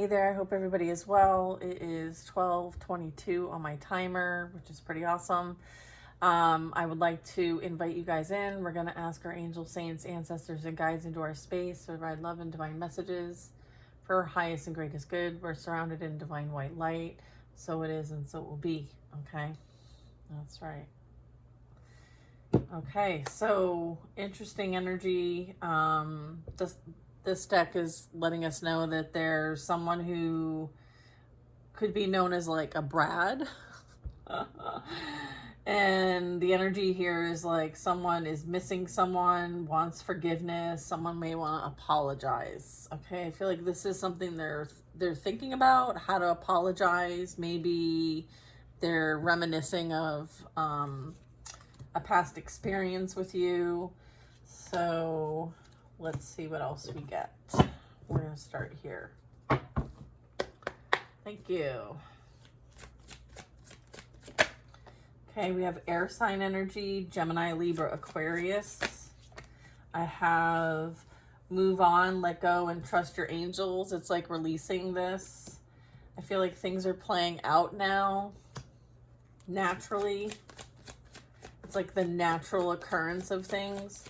Hey there, I hope everybody is well. It is 12:22 on my timer, which is pretty awesome. I would like to invite you guys in. We're going to ask our angels, saints, ancestors, and guides into our space to provide love and divine messages for our highest and greatest good. We're surrounded in divine white light. So it is and so it will be. Okay? That's right. Okay, so interesting energy. This deck is letting us know that there's someone who could be known as like a Brad. And the energy here is like someone is missing someone, wants forgiveness, someone may want to apologize. Okay, I feel like this is something they're thinking about, how to apologize. Maybe they're reminiscing of a past experience with you. So let's see what else we get. We're going to start here. Thank you. Okay, we have air sign energy, Gemini, Libra, Aquarius. I have move on, let go, and trust your angels. It's like releasing this. I feel like things are playing out now, naturally. It's like the natural occurrence of things.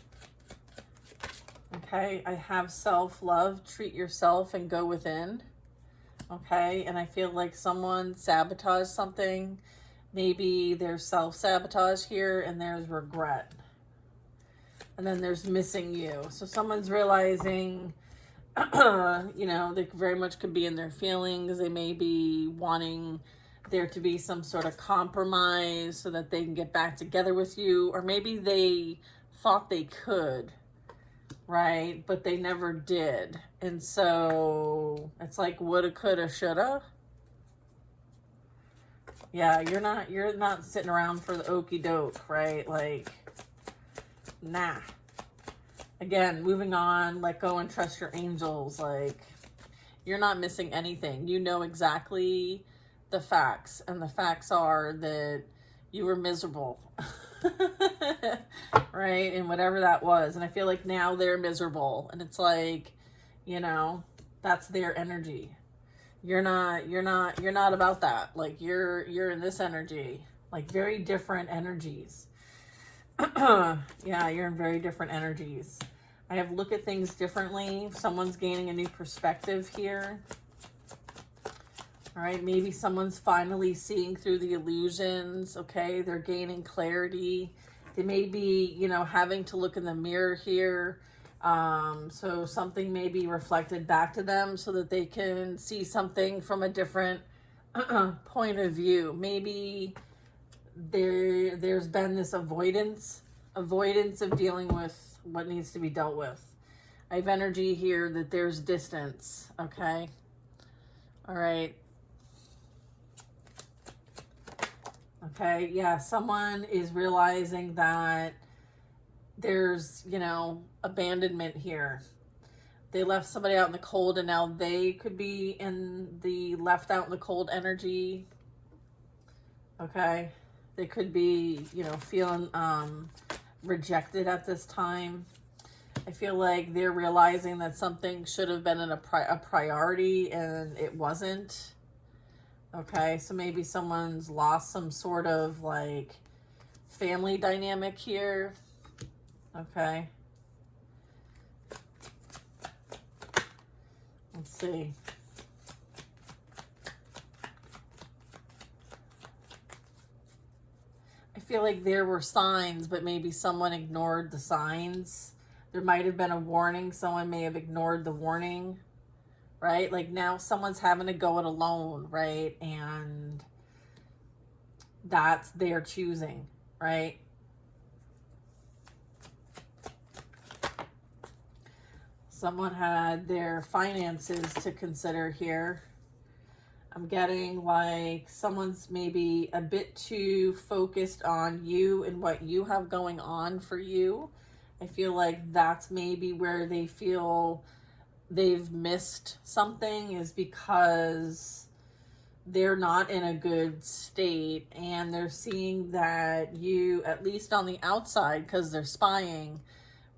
Okay, I have self-love, treat yourself and go within. Okay, and I feel like someone sabotaged something. Maybe there's self-sabotage here and there's regret. And then there's missing you. So someone's realizing, you know, they very much could be in their feelings. They may be wanting there to be some sort of compromise so that they can get back together with you. Or maybe they thought they could, right? But they never did. And so it's like woulda, coulda, shoulda. Yeah, you're not sitting around for the okie doke, right? Like, nah. Again, moving on, let go and trust your angels. Like, you're not missing anything. You know exactly the facts. And the facts are that you were miserable. Right? And whatever that was. And I feel like now they're miserable. And it's like, you know, that's their energy. You're not about that. Like you're in this energy, like very different energies. Yeah, you're in very different energies. I have look at things differently. Someone's gaining a new perspective here. All right, maybe someone's finally seeing through the illusions. Okay, they're gaining clarity. They may be, you know, having to look in the mirror here. So something may be reflected back to them so that they can see something from a different point of view. Maybe there's been this avoidance of dealing with what needs to be dealt with. I have energy here that there's distance. Okay. All right. Okay. Yeah. Someone is realizing that there's, you know, abandonment here. They left somebody out in the cold and now they could be in the left out in the cold energy. Okay. They could be, you know, feeling rejected at this time. I feel like they're realizing that something should have been a priority and it wasn't. Okay. So maybe someone's lost some sort of like family dynamic here. Okay. Let's see. I feel like there were signs, but maybe someone ignored the signs. There might have been a warning. Someone may have ignored the warning, right? Like now someone's having to go it alone, right? And that's their choosing, right? Someone had their finances to consider here. I'm getting like someone's maybe a bit too focused on you and what you have going on for you. I feel like that's maybe where they feel they've missed something, is because they're not in a good state and they're seeing that you, at least on the outside, because they're spying,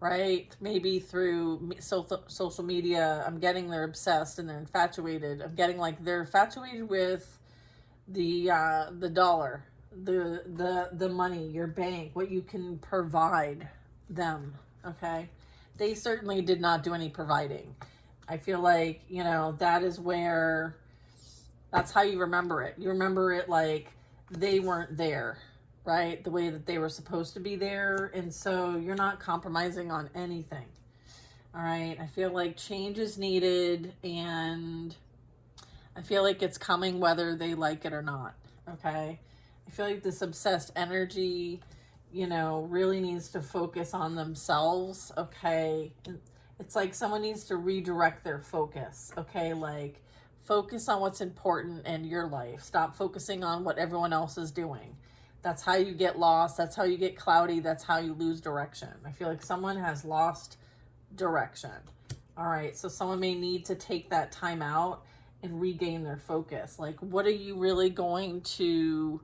right? Maybe through social media, I'm getting they're obsessed and they're infatuated. I'm getting like they're infatuated with the dollar, the money, your bank, what you can provide them. Okay, they certainly did not do any providing. I feel like, you know, that is where, that's how you remember it. You remember it like they weren't there, right? The way that they were supposed to be there. And so you're not compromising on anything. All right. I feel like change is needed, and I feel like it's coming whether they like it or not. Okay. I feel like this obsessed energy, you know, really needs to focus on themselves. Okay. It's like someone needs to redirect their focus. Okay. Like, focus on what's important in your life. Stop focusing on what everyone else is doing. That's how you get lost. That's how you get cloudy. That's how you lose direction. I feel like someone has lost direction. All right. So someone may need to take that time out and regain their focus. Like, what are you really going to,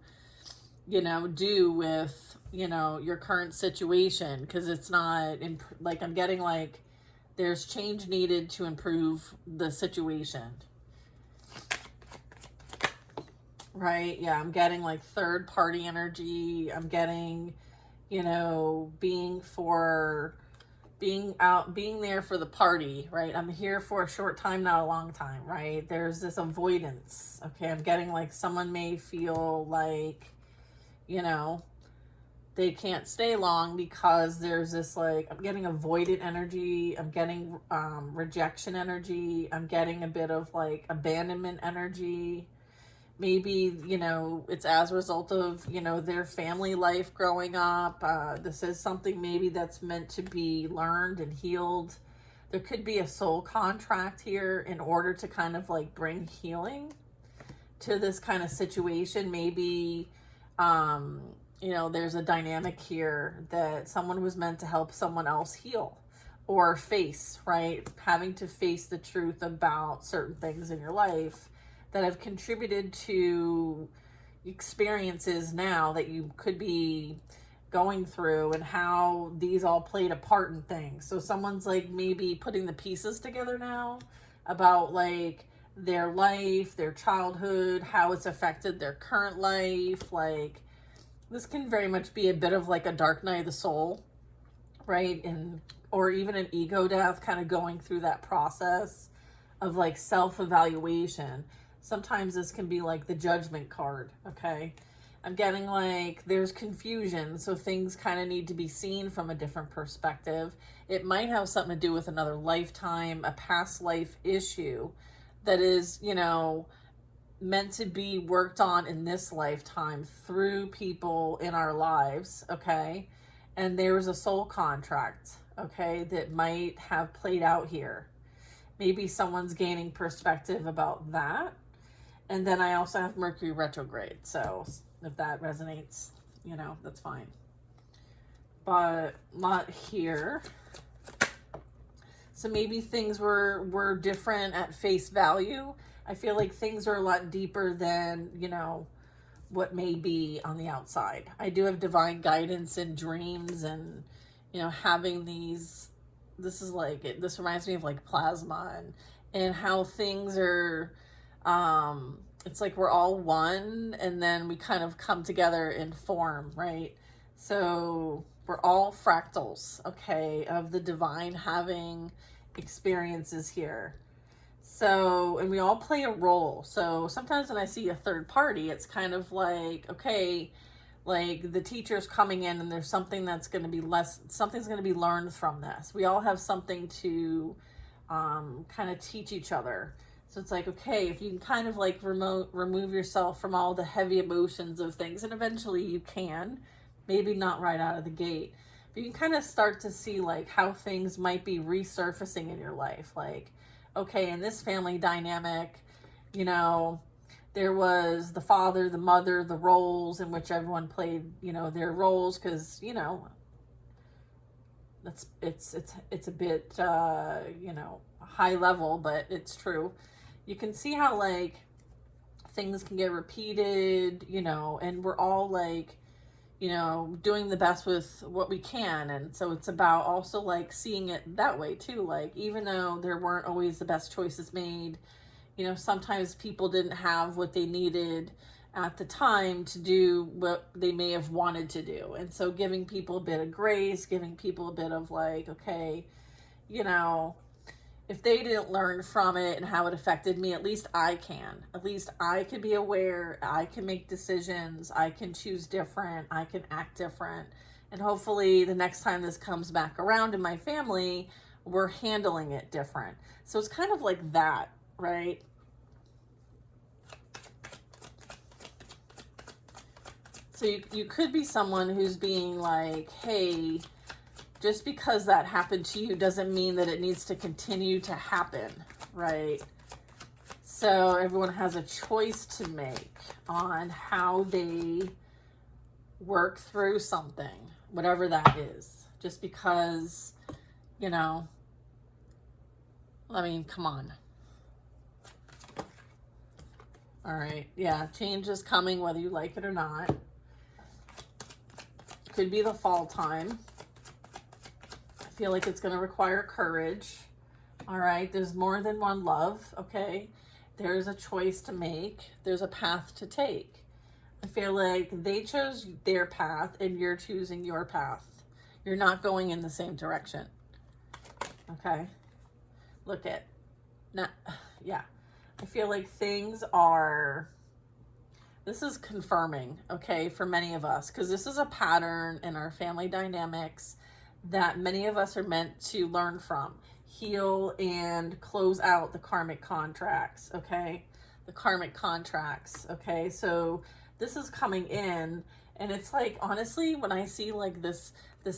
you know, do with, you know, your current situation? Because it's not, like, I'm getting like there's change needed to improve the situation. Right? Yeah, I'm getting like third party energy. I'm getting, you know, being there for the party, right? I'm here for a short time, not a long time, right? There's this avoidance. Okay, I'm getting like someone may feel like, you know, they can't stay long because there's this, like, I'm getting avoided energy. I'm getting rejection energy. I'm getting a bit of like abandonment energy. Maybe, you know, it's as a result of, you know, their family life growing up. This is something maybe that's meant to be learned and healed. There could be a soul contract here in order to kind of like bring healing to this kind of situation. Maybe, you know, there's a dynamic here that someone was meant to help someone else heal or face, right? Having to face the truth about certain things in your life that have contributed to experiences now that you could be going through, and how these all played a part in things. So someone's like maybe putting the pieces together now about like their life, their childhood, how it's affected their current life. Like, this can very much be a bit of like a dark night of the soul, right? And or even an ego death, kind of going through that process of like self-evaluation. Sometimes this can be like the judgment card. Okay, I'm getting like there's confusion, so things kind of need to be seen from a different perspective. It might have something to do with another lifetime, a past life issue that is, you know, meant to be worked on in this lifetime through people in our lives. Okay, and there's a soul contract, okay, that might have played out here. Maybe someone's gaining perspective about that. And then I also have Mercury retrograde. So if that resonates, you know, that's fine. But not here. So maybe things were different at face value. I feel like things are a lot deeper than, you know, what may be on the outside. I do have divine guidance and dreams, and, you know, having these, this is like, this reminds me of like plasma and how things are, it's like we're all one, and then we kind of come together in form, right? So we're all fractals, okay, of the divine having experiences here. So, and we all play a role. So sometimes when I see a third party, it's kind of like, okay, like the teacher's coming in and there's something that's going to be something's going to be learned from this. We all have something to kind of teach each other. So it's like, okay, if you can kind of like remove yourself from all the heavy emotions of things, and eventually you can, maybe not right out of the gate, but you can kind of start to see like how things might be resurfacing in your life. Like, okay, in this family dynamic, you know, there was the father, the mother, the roles in which everyone played, you know, their roles, because, you know, it's a bit, you know, high level, but it's true. You can see how like things can get repeated, you know, and we're all like, you know, doing the best with what we can. And so it's about also like seeing it that way too. Like, even though there weren't always the best choices made, you know, sometimes people didn't have what they needed at the time to do what they may have wanted to do. And so giving people a bit of grace, giving people a bit of like, okay, you know, if they didn't learn from it and how it affected me, at least I can. At least I can be aware. I can make decisions. I can choose different. I can act different. And hopefully the next time this comes back around in my family, we're handling it different. So it's kind of like that, right? So you could be someone who's being like, hey, just because that happened to you doesn't mean that it needs to continue to happen, right? So everyone has a choice to make on how they work through something, whatever that is. Just because, you know, I mean, come on. All right, yeah, change is coming whether you like it or not. Could be the fall time. I feel like it's going to require courage. All right, there's more than one love, okay? There's a choice to make. There's a path to take. I feel like they chose their path and you're choosing your path. You're not going in the same direction. Okay? Look at, yeah. I feel like things are, this is confirming, okay, for many of us, because this is a pattern in our family dynamics that many of us are meant to learn from, heal, and close out the karmic contracts, okay? The karmic contracts, okay? So this is coming in, and it's like, honestly, when I see like this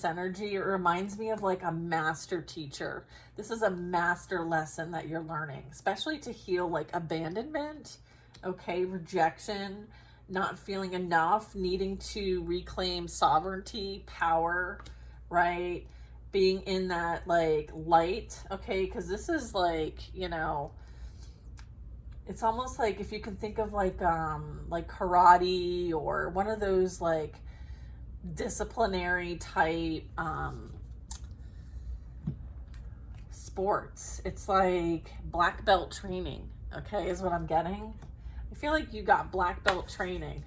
energy, it reminds me of like a master teacher. This is a master lesson that you're learning, especially to heal like abandonment, okay, rejection, not feeling enough, needing to reclaim sovereignty, power, right? Being in that like light, okay? Because this is like, you know, it's almost like if you can think of like karate or one of those like disciplinary type sports. It's like black belt training, okay, is what I'm getting. I feel like you got black belt training.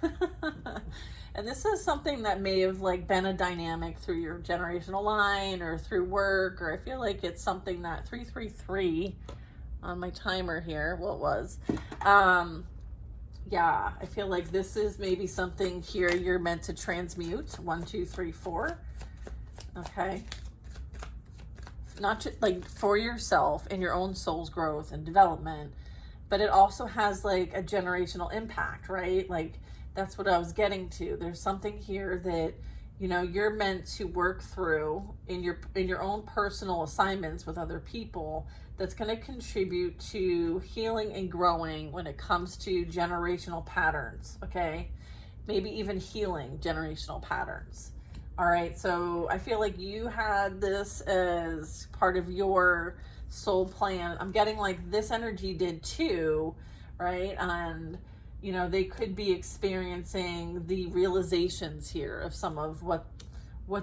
And this is something that may have like been a dynamic through your generational line or through work, or I feel like it's something that 333 on my timer here, well, it was, yeah, I feel like this is maybe something here you're meant to transmute. 1, 2, 3, 4. Okay. Not just like for yourself and your own soul's growth and development, but it also has like a generational impact, right? Like that's what I was getting to. There's something here that, you know, you're meant to work through in your own personal assignments with other people that's going to contribute to healing and growing when it comes to generational patterns, okay? Maybe even healing generational patterns. All right, so I feel like you had this as part of your soul plan. I'm getting like this energy did too, right? And, you know, they could be experiencing the realizations here of some of what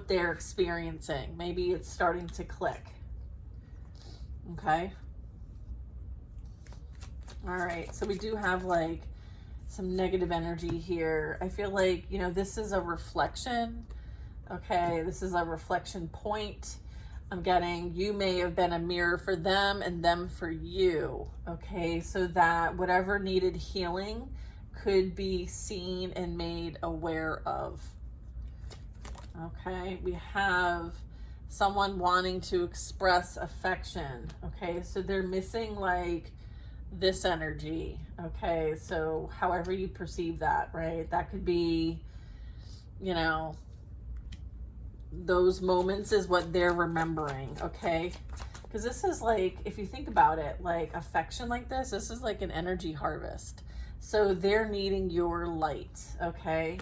they're experiencing. Maybe it's starting to click. Okay. All right. So we do have like some negative energy here. I feel like, you know, this is a reflection. Okay. This is a reflection point. I'm getting you may have been a mirror for them and them for you. Okay. So that whatever needed healing could be seen and made aware of. Okay. We have someone wanting to express affection. Okay, so they're missing like this energy. Okay, so however you perceive that, right? That could be, you know, those moments is what they're remembering. Okay, because this is like, if you think about it, like affection like this is like an energy harvest. So they're needing your light. Okay,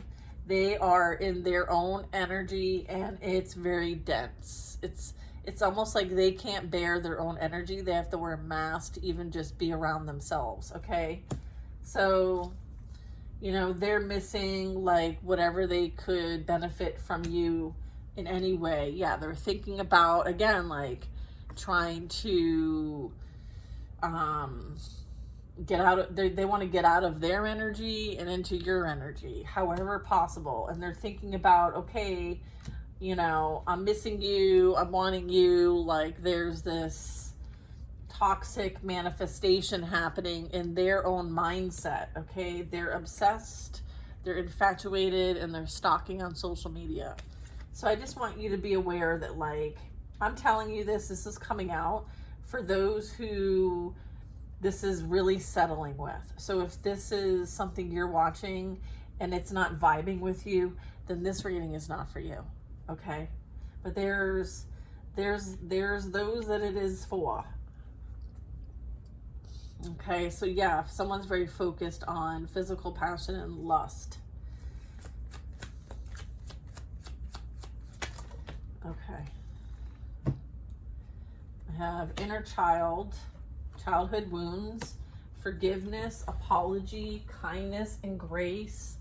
they are in their own energy and it's very dense. It's almost like they can't bear their own energy. They have to wear a mask to even just be around themselves, okay? So, you know, they're missing like whatever they could benefit from you in any way. Yeah, they're thinking about, again, like trying to get out of, they want to get out of their energy and into your energy however possible. And they're thinking about, okay, you know, I'm missing you, I'm wanting you. Like there's this toxic manifestation happening in their own mindset. Okay, they're obsessed, they're infatuated, and they're stalking on social media. So I just want you to be aware that, like, I'm telling you this is coming out for those who this is really settling with. So if this is something you're watching and it's not vibing with you, then this reading is not for you. Okay? But there's those that it is for. Okay, so yeah, if someone's very focused on physical passion and lust. Okay. I have inner child, childhood wounds, forgiveness, apology, kindness, and grace.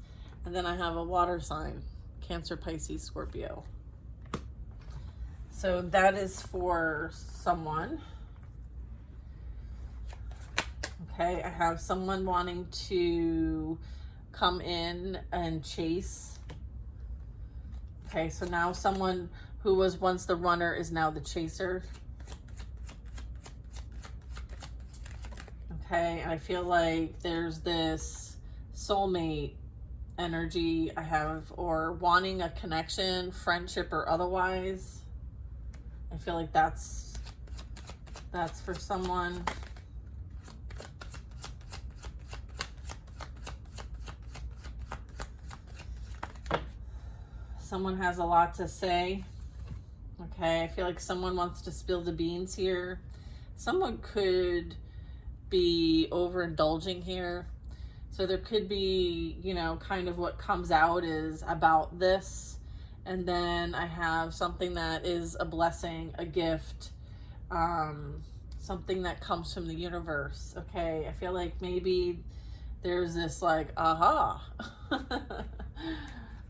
And then I have a water sign, Cancer, Pisces, Scorpio. So that is for someone. Okay, I have someone wanting to come in and chase. Okay, so now someone who was once the runner is now the chaser. Okay, and I feel like there's this soulmate energy I have, or wanting a connection, friendship or otherwise. I feel like that's for someone. Someone has a lot to say. Okay, I feel like someone wants to spill the beans here. Someone could be overindulging here. So there could be, you know, kind of what comes out is about this. And then I have something that is a blessing, a gift, something that comes from the universe. Okay, I feel like maybe there's this like, aha.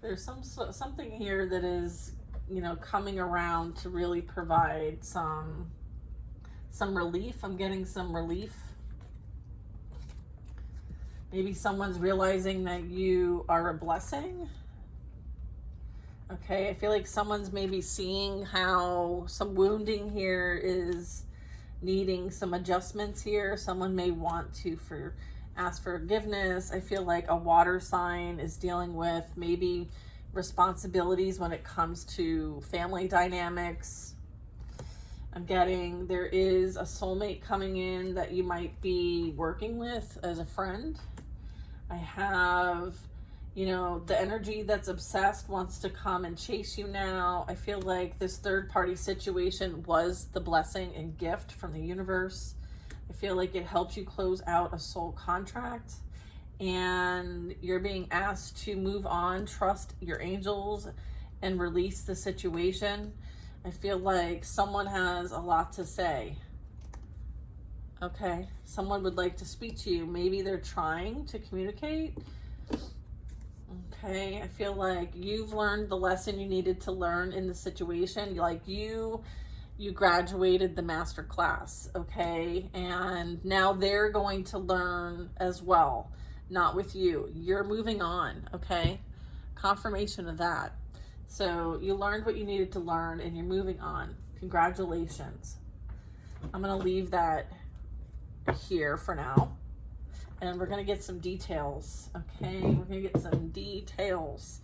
There's something here that is, you know, coming around to really provide some relief. I'm getting some relief. Maybe someone's realizing that you are a blessing. Okay, I feel like someone's maybe seeing how some wounding here is needing some adjustments here. Someone may want to ask for forgiveness. I feel like a water sign is dealing with maybe responsibilities when it comes to family dynamics. I'm getting there is a soulmate coming in that you might be working with as a friend. I have, you know, the energy that's obsessed wants to come and chase you now. I feel like this third party situation was the blessing and gift from the universe. I feel like it helps you close out a soul contract, and you're being asked to move on, trust your angels, and release the situation. I feel like someone has a lot to say. Okay, someone would like to speak to you. Maybe they're trying to communicate. Okay, I feel like you've learned the lesson you needed to learn in the situation. Like you graduated the master class, okay? And now they're going to learn as well, not with you. You're moving on, okay? Confirmation of that. So you learned what you needed to learn and you're moving on. Congratulations. I'm going to leave that here for now. And we're going to get some details, okay? We're going to get some details.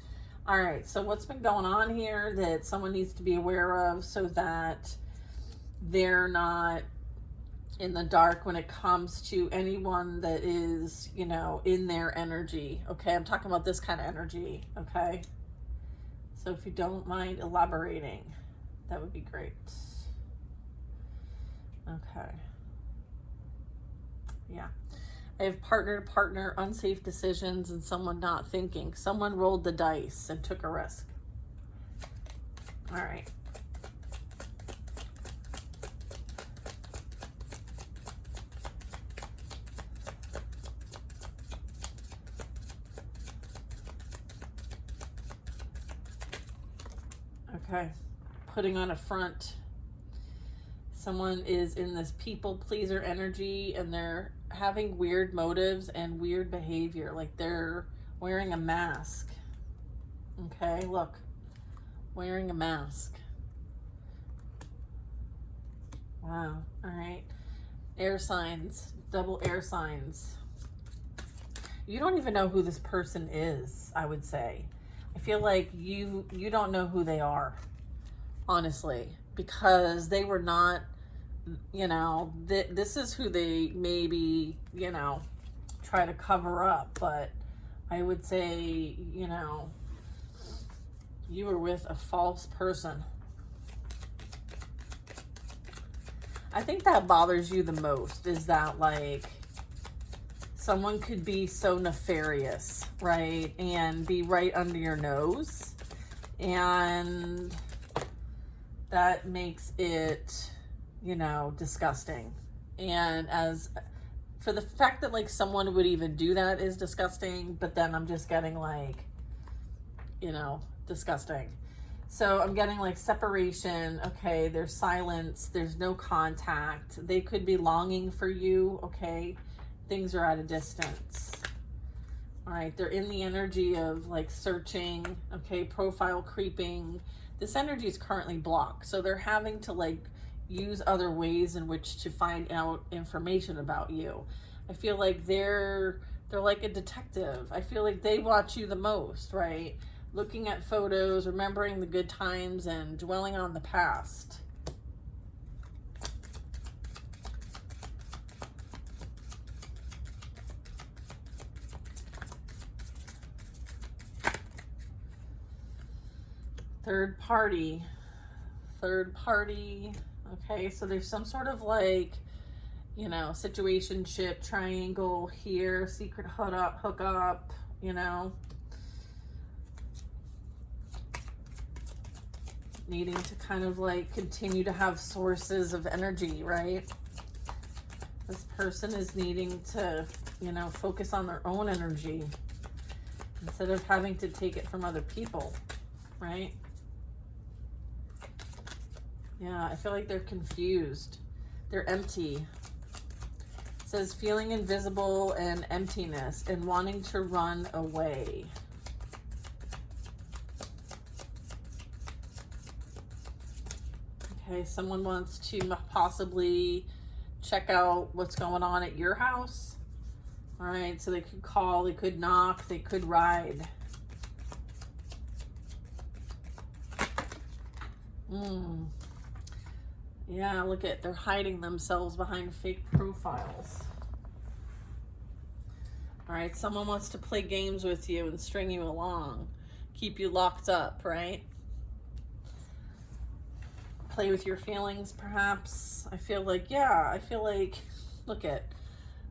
All right, so what's been going on here that someone needs to be aware of so that they're not in the dark when it comes to anyone that is, you know, in their energy, okay? I'm talking about this kind of energy, okay? So if you don't mind elaborating, that would be great. Okay. Yeah. I have partner to partner, unsafe decisions, and someone not thinking. Someone rolled the dice and took a risk. All right. Okay. Putting on a front. Someone is in this people pleaser energy and they're having weird motives and weird behavior. Like they're wearing a mask. Okay, look. Wearing a mask. Wow. All right. Air signs. Double air signs. You don't even know who this person is, I would say. I feel like you don't know who they are, honestly, because they were not, you know, this is who they maybe, you know, try to cover up. But I would say, you know, you were with a false person. I think that bothers you the most, is that, like, someone could be so nefarious, right? And be right under your nose. And that makes it, you know, disgusting. And as for the fact that, like, someone would even do that is disgusting. But then I'm just getting, like, you know, disgusting. So I'm getting, like, separation. Okay, there's silence. There's no contact. They could be longing for you. Okay, things are at a distance. All right, they're in the energy of, like, searching. Okay, profile creeping. This energy is currently blocked. So they're having to, like, use other ways in which to find out information about you. I feel like they're like a detective. I feel like they watch you the most, right? Looking at photos, remembering the good times, and dwelling on the past. Third party. Okay, so there's some sort of, like, you know, situationship, triangle here, secret hook up, you know. Needing to kind of, like, continue to have sources of energy, right? This person is needing to, you know, focus on their own energy instead of having to take it from other people, right? Yeah, I feel like they're confused. They're empty. It says feeling invisible and emptiness and wanting to run away. Okay, someone wants to possibly check out what's going on at your house. All right, so they could call, they could knock, they could ride. Yeah, look at, they're hiding themselves behind fake profiles. All right, someone wants to play games with you and string you along, keep you locked up, right? Play with your feelings, perhaps. I feel like, look at,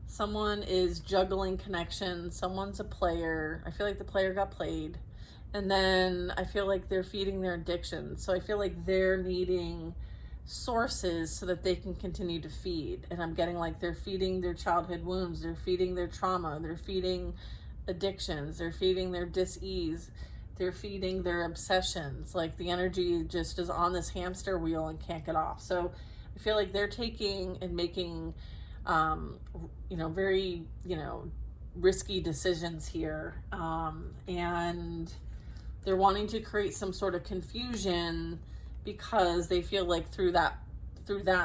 someone is juggling connections. Someone's a player. I feel like the player got played. And then I feel like they're feeding their addiction. So I feel like they're needing sources so that they can continue to feed. And I'm getting, like, they're feeding their childhood wounds. They're feeding their trauma. They're feeding addictions. They're feeding their dis-ease. They're feeding their obsessions. Like, the energy just is on this hamster wheel and can't get off. So I feel like they're taking and making, you know, very, you know, risky decisions here. And they're wanting to create some sort of confusion because they feel like through that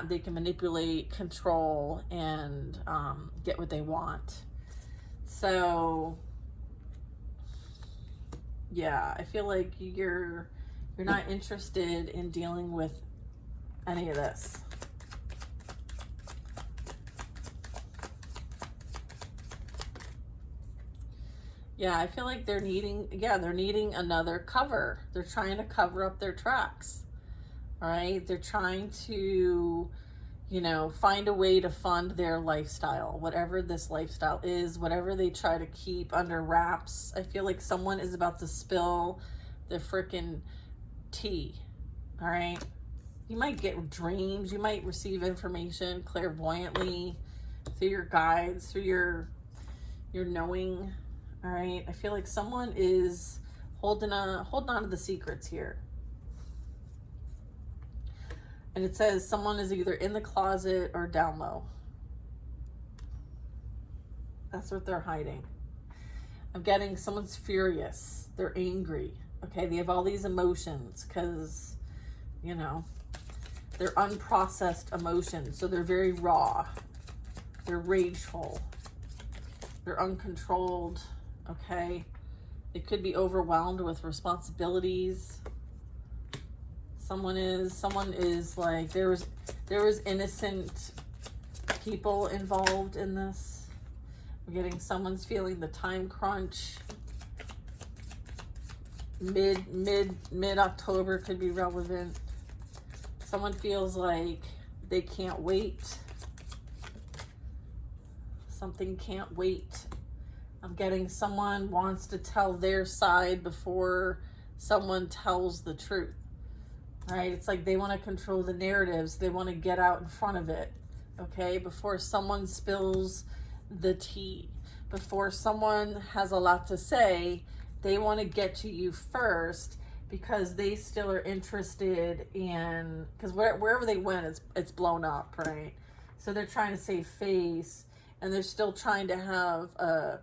they can manipulate, control, and get what they want. So yeah, I feel like you're not interested in dealing with any of this. Yeah, I feel like they're needing another cover. They're trying to cover up their tracks. All right, they're trying to, you know, find a way to fund their lifestyle, whatever this lifestyle is, whatever they try to keep under wraps. I feel like someone is about to spill the freaking tea. All right, you might get dreams, you might receive information clairvoyantly through your guides, through your knowing. All right, I feel like someone is holding on to the secrets here. And it says someone is either in the closet or down low. That's what they're hiding. I'm getting someone's furious. They're angry. Okay, they have all these emotions because, you know, they're unprocessed emotions. So they're very raw. They're rageful. They're uncontrolled. Okay, they could be overwhelmed with responsibilities. Someone is like, there was innocent people involved in this. I'm getting someone's feeling the time crunch. Mid October could be relevant. Someone feels like they can't wait. Something can't wait. I'm getting someone wants to tell their side before someone tells the truth. Right? It's like they want to control the narratives. They want to get out in front of it. Okay? Before someone spills the tea. Before someone has a lot to say, they want to get to you first because they still are interested in, because wherever they went, it's blown up, right? So they're trying to save face, and they're still trying to have a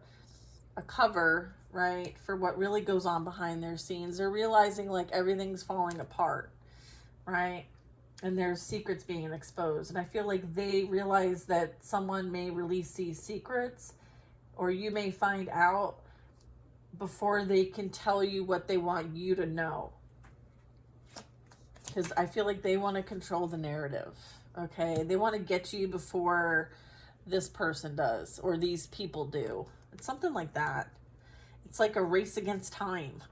cover, right, for what really goes on behind their scenes. They're realizing like everything's falling apart, right? And there's secrets being exposed. And I feel like they realize that someone may release these secrets, or you may find out before they can tell you what they want you to know. Because I feel like they want to control the narrative, okay? They want to get you before this person does, or these people do. It's something like that. It's like a race against time.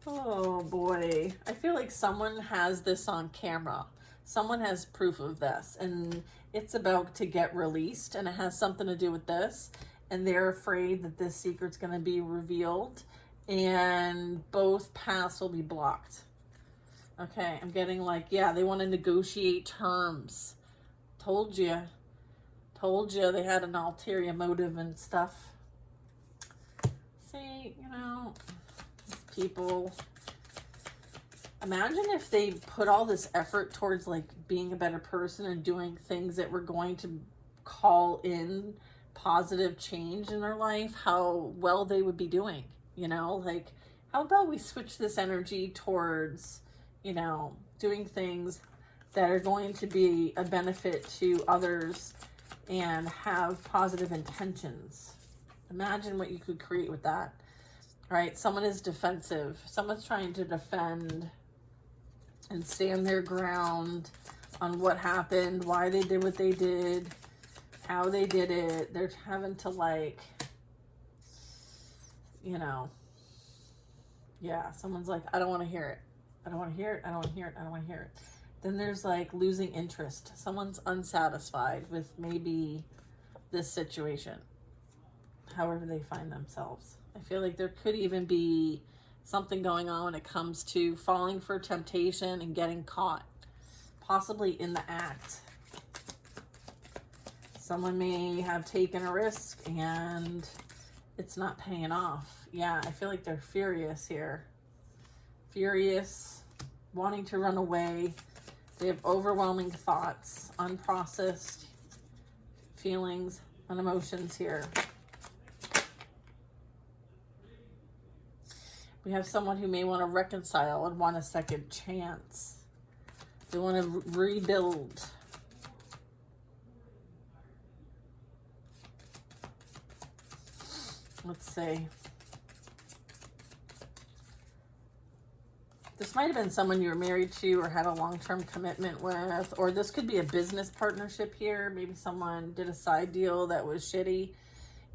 Oh boy. I feel like someone has this on camera. Someone has proof of this, and it's about to get released, and it has something to do with this, and they're afraid that this secret's going to be revealed, and both paths will be blocked. Okay, I'm getting like, yeah, they want to negotiate terms. Told you they had an ulterior motive and stuff. See, you know, people, imagine if they put all this effort towards like being a better person and doing things that were going to call in positive change in their life, how well they would be doing. You know, like, how about we switch this energy towards, you know, doing things that are going to be a benefit to others and have positive intentions. Imagine what you could create with that. Right? Someone is defensive. Someone's trying to defend and stand their ground on what happened, why they did what they did, how they did it. They're having to, like, you know, yeah, someone's like, I don't want to hear it. I don't want to hear it. I don't want to hear it. I don't want to hear it. Then there's like losing interest. Someone's unsatisfied with maybe this situation, however they find themselves. I feel like there could even be something going on when it comes to falling for temptation and getting caught, possibly in the act. Someone may have taken a risk and it's not paying off. Yeah, I feel like they're furious here. Furious, wanting to run away. They have overwhelming thoughts, unprocessed feelings and emotions here. We have someone who may want to reconcile and want a second chance. They want to rebuild. Let's see. This might have been someone you were married to or had a long-term commitment with, or this could be a business partnership here. Maybe someone did a side deal that was shitty.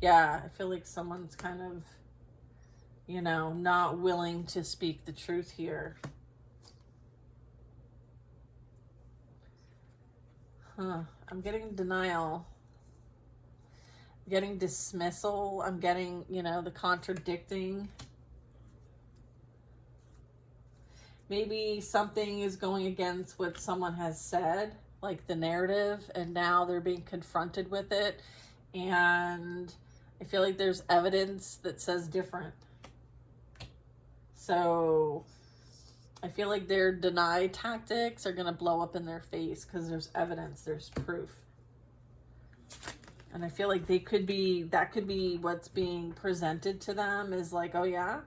Yeah, I feel like someone's kind of, you know, not willing to speak the truth here. I'm getting denial. I'm getting dismissal. I'm getting, you know, the contradicting. Maybe something is going against what someone has said, like the narrative, and now they're being confronted with it. And I feel like there's evidence that says different. So I feel like their deny tactics are going to blow up in their face because there's evidence, there's proof. And I feel like that could be what's being presented to them is like, oh yeah.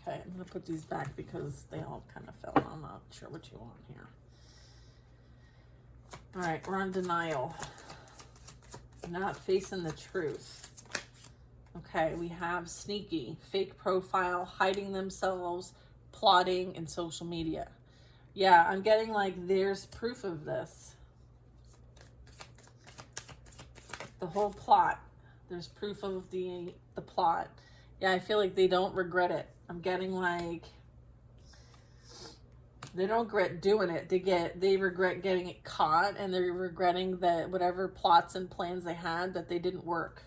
Okay, I'm going to put these back because they all kind of fell. I'm not sure what you want here. All right, we're on denial. Not facing the truth. Okay, we have sneaky, fake profile, hiding themselves, plotting, and social media. Yeah, I'm getting like there's proof of this. The whole plot. There's proof of the plot. Yeah, I feel like they don't regret it. I'm getting like they don't regret doing it. They regret getting it caught, and they're regretting that whatever plots and plans they had that they didn't work.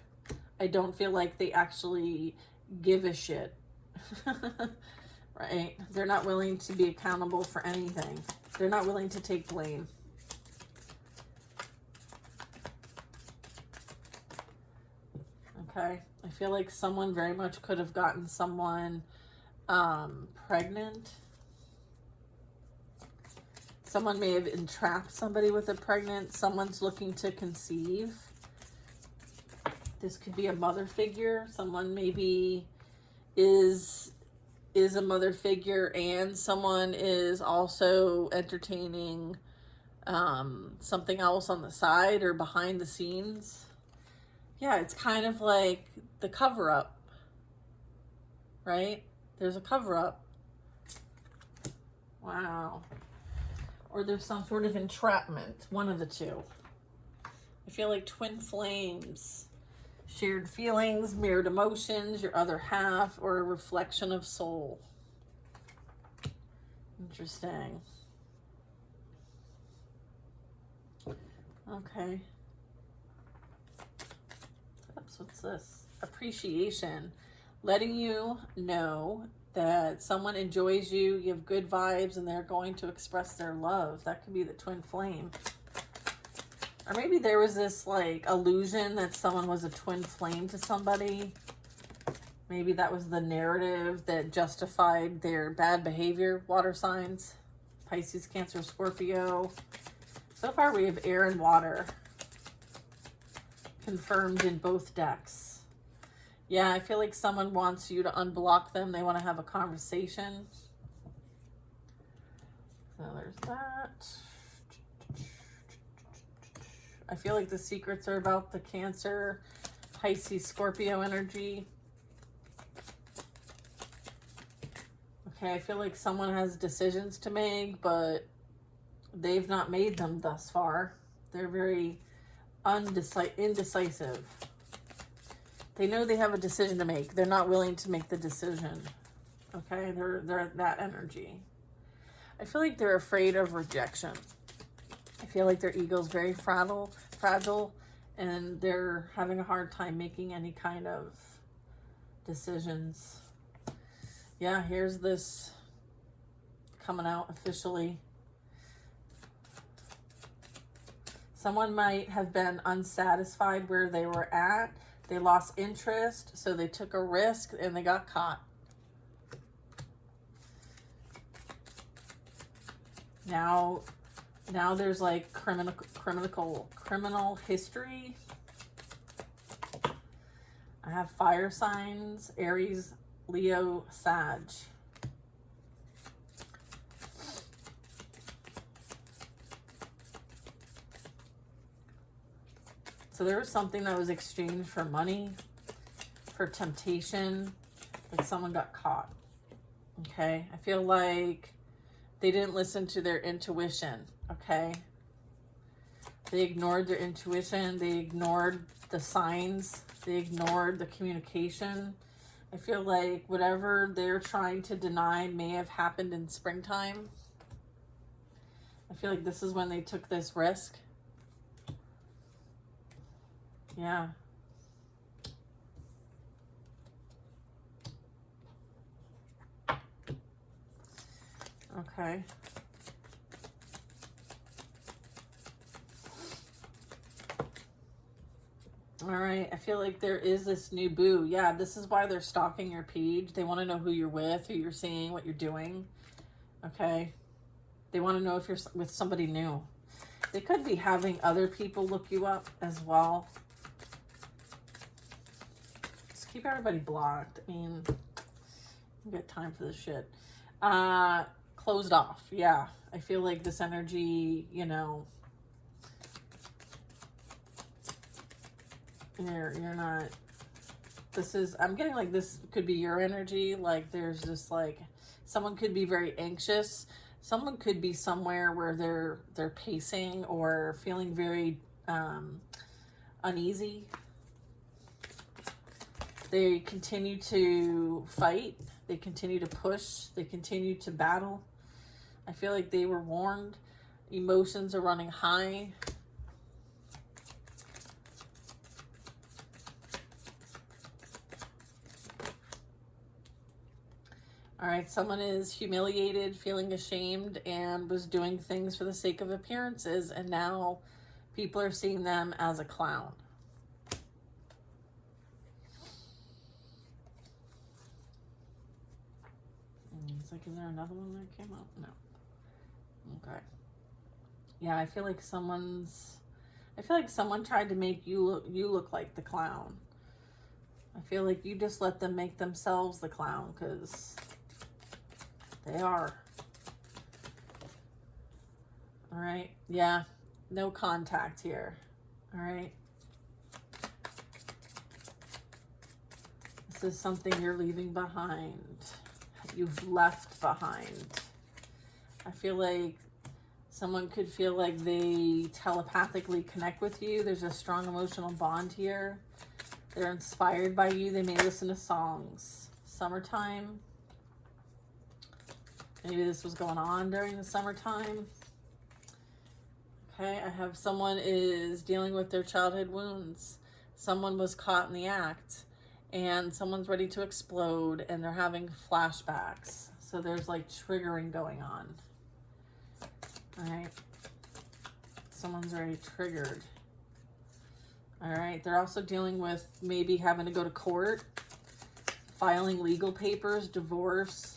I don't feel like they actually give a shit. Right? They're not willing to be accountable for anything. They're not willing to take blame. Okay? I feel like someone very much could have gotten someone pregnant. Someone may have entrapped somebody with a pregnant. Someone's looking to conceive. This could be a mother figure. Someone maybe is a mother figure, and someone is also entertaining something else on the side or behind the scenes. Yeah, it's kind of like the cover-up, right? There's a cover-up. Wow. Or there's some sort of entrapment. One of the two. I feel like twin flames. Shared feelings, mirrored emotions, your other half, or a reflection of soul. Interesting. Okay. Oops, what's this? Appreciation. Letting you know that someone enjoys you, you have good vibes, and they're going to express their love. That could be the twin flame. Or maybe there was this like illusion that someone was a twin flame to somebody. Maybe that was the narrative that justified their bad behavior. Water signs. Pisces, Cancer, Scorpio. So far we have air and water. Confirmed in both decks. Yeah, I feel like someone wants you to unblock them. They want to have a conversation. So there's that. I feel like the secrets are about the Cancer, Pisces, Scorpio energy. Okay, I feel like someone has decisions to make, but they've not made them thus far. They're very indecisive. They know they have a decision to make. They're not willing to make the decision. Okay, they're that energy. I feel like they're afraid of rejection. I feel like their ego's very fragile, and they're having a hard time making any kind of decisions. Yeah, here's this coming out officially. Someone might have been unsatisfied where they were at. They lost interest, so they took a risk and they got caught. Now there's like criminal history. I have fire signs, Aries, Leo, Sag. So there was something that was exchanged for money, for temptation, like someone got caught. Okay, I feel like they didn't listen to their intuition. Okay, they ignored their intuition. They ignored the signs. They ignored the communication. I feel like whatever they're trying to deny may have happened in springtime. I feel like this is when they took this risk. Yeah. Okay. All right, I feel like there is this new boo. Yeah, this is why they're stalking your page. They want to know who you're with, who you're seeing, what you're doing. Okay. They want to know if you're with somebody new. They could be having other people look you up as well. Just keep everybody blocked. I mean, you got time for this shit. Closed off. Yeah, I feel like this energy, you know, you're not, this is, I'm getting like this could be your energy. Like there's just like, someone could be very anxious. Someone could be somewhere where they're pacing or feeling very uneasy. They continue to fight. They continue to push. They continue to battle. I feel like they were warned. Emotions are running high. All right, someone is humiliated, feeling ashamed, and was doing things for the sake of appearances, and now people are seeing them as a clown. It's like, is there another one that came up? No. Okay. Yeah, I feel like someone tried to make you look like the clown. I feel like you just let them make themselves the clown, because they are. All right. Yeah. No contact here. All right. This is something you're leaving behind. You've left behind. I feel like someone could feel like they telepathically connect with you. There's a strong emotional bond here. They're inspired by you. They may listen to songs. Summertime. Maybe this was going on during the summertime. Okay, I have someone is dealing with their childhood wounds. Someone was caught in the act, and someone's ready to explode, and they're having flashbacks. So there's like triggering going on. All right. Someone's very triggered. All right. They're also dealing with maybe having to go to court, filing legal papers, divorce.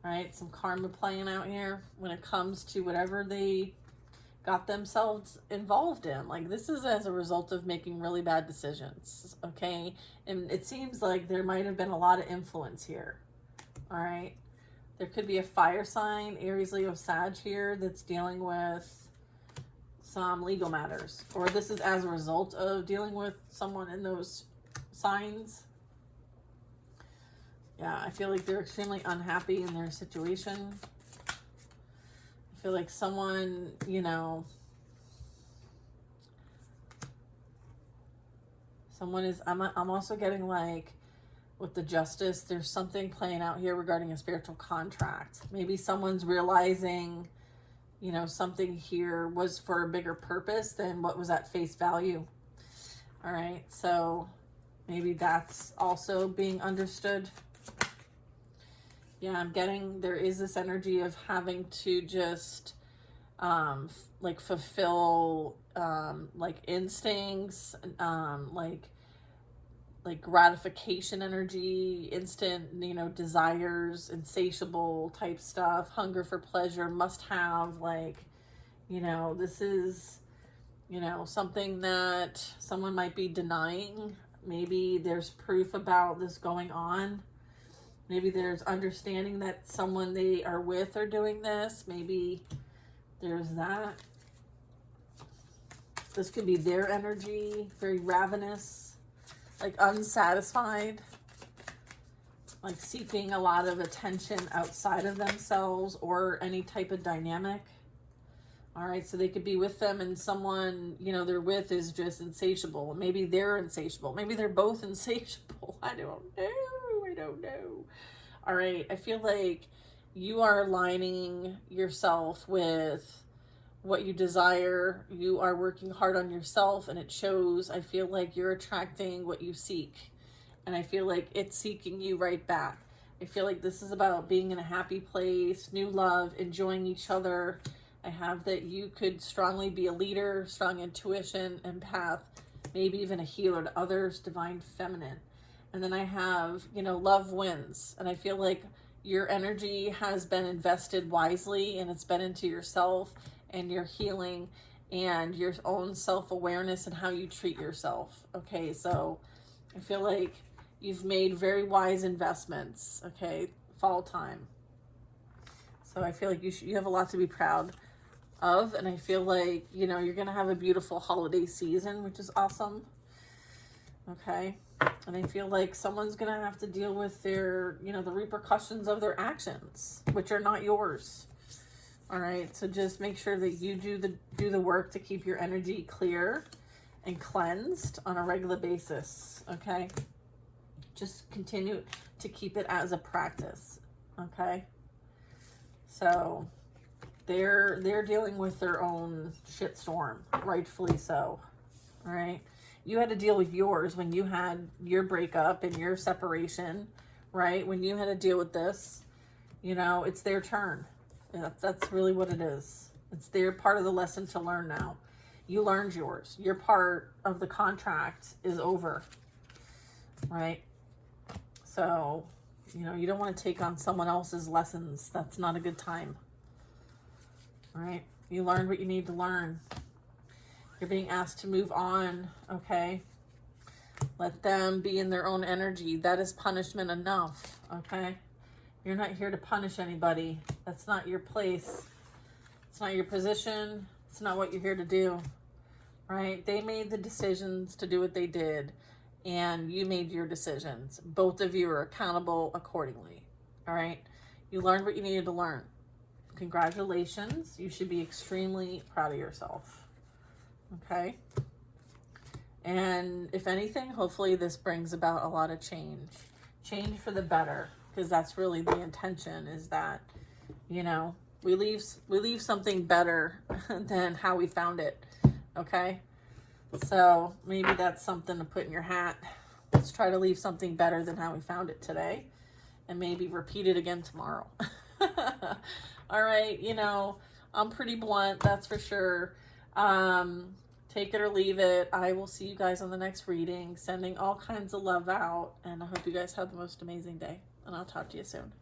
All right. Some karma playing out here when it comes to whatever they got themselves involved in. Like this is as a result of making really bad decisions. Okay. And it seems like there might have been a lot of influence here. All right. There could be a fire sign, Aries, Leo, Sag here that's dealing with some legal matters. Or this is as a result of dealing with someone in those signs. Yeah, I feel like they're extremely unhappy in their situation. I feel like someone, you know, someone is, I'm also getting like, with the justice, there's something playing out here regarding a spiritual contract. Maybe someone's realizing, you know, something here was for a bigger purpose than what was at face value. All right, so maybe that's also being understood. Yeah, I'm getting, there is this energy of having to just like fulfill like instincts, like gratification energy, instant, you know, desires, insatiable type stuff, hunger for pleasure, must have, like, you know, this is, you know, something that someone might be denying. Maybe there's proof about this going on. Maybe there's understanding that someone they are with are doing this. Maybe there's that. This could be their energy, very ravenous, like unsatisfied, like seeking a lot of attention outside of themselves or any type of dynamic. All right, so they could be with them and someone, you know, they're with is just insatiable. Maybe they're insatiable. Maybe they're both insatiable. I don't know. All right, I feel like you are aligning yourself with what you desire. You are working hard on yourself and it shows. I feel like you're attracting what you seek. And I feel like it's seeking you right back. I feel like this is about being in a happy place, new love, enjoying each other. I have that you could strongly be a leader, strong intuition, empath, maybe even a healer to others, divine feminine. And then I have, you know, love wins. And I feel like your energy has been invested wisely, and it's been into yourself and your healing and your own self-awareness and how you treat yourself. Okay, so I feel like you've made very wise investments. Okay, fall time. So I feel like you have a lot to be proud of, and I feel like, you know, you're gonna have a beautiful holiday season, which is awesome. Okay, and I feel like someone's gonna have to deal with their, you know, the repercussions of their actions, which are not yours. All right, so just make sure that you do the work to keep your energy clear and cleansed on a regular basis. Okay, just continue to keep it as a practice. Okay, so they're dealing with their own shitstorm, rightfully so. All right, you had to deal with yours when you had your breakup and your separation, right? When you had to deal with this, you know, it's their turn. That's really what it is. It's their part of the lesson to learn now. You learned yours. Your part of the contract is over, right? So, you know, you don't want to take on someone else's lessons. That's not a good time. All right? You learned what you need to learn. You're being asked to move on, okay? Let them be in their own energy. That is punishment enough, okay? You're not here to punish anybody. That's not your place. It's not your position. It's not what you're here to do, right? They made the decisions to do what they did, and you made your decisions. Both of you are accountable accordingly, all right? You learned what you needed to learn. Congratulations. You should be extremely proud of yourself, okay? And if anything, hopefully this brings about a lot of change. Change for the better. Because that's really the intention, is that, you know, we leave something better than how we found it. Okay, so maybe that's something to put in your hat. Let's try to leave something better than how we found it today, and maybe repeat it again tomorrow. All right, you know, I'm pretty blunt, that's for sure. Take it or leave it. I will see you guys on the next reading. Sending all kinds of love out, and I hope you guys have the most amazing day. And I'll talk to you soon.